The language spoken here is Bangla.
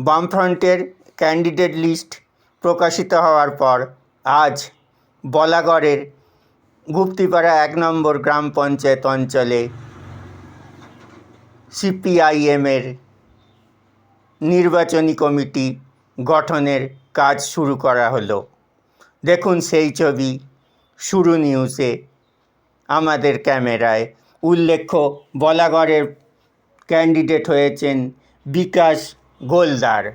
বামফ্রন্টের ক্যান্ডিডেট লিস্ট প্রকাশিত হওয়ার পর আজ বলাগড়ের গুপ্তিপাড়া ১ নম্বর গ্রাম পঞ্চায়েত অঞ্চলে সিপিআইএমের নির্বাচনী কমিটি গঠনের কাজ শুরু করা হলো। দেখুন সেই ছবি শুরু নিউজে আমাদের ক্যামেরায়। উল্লেখ্য, বলাগড়ের ক্যান্ডিডেট হয়েছেন বিকাশ গোলদার।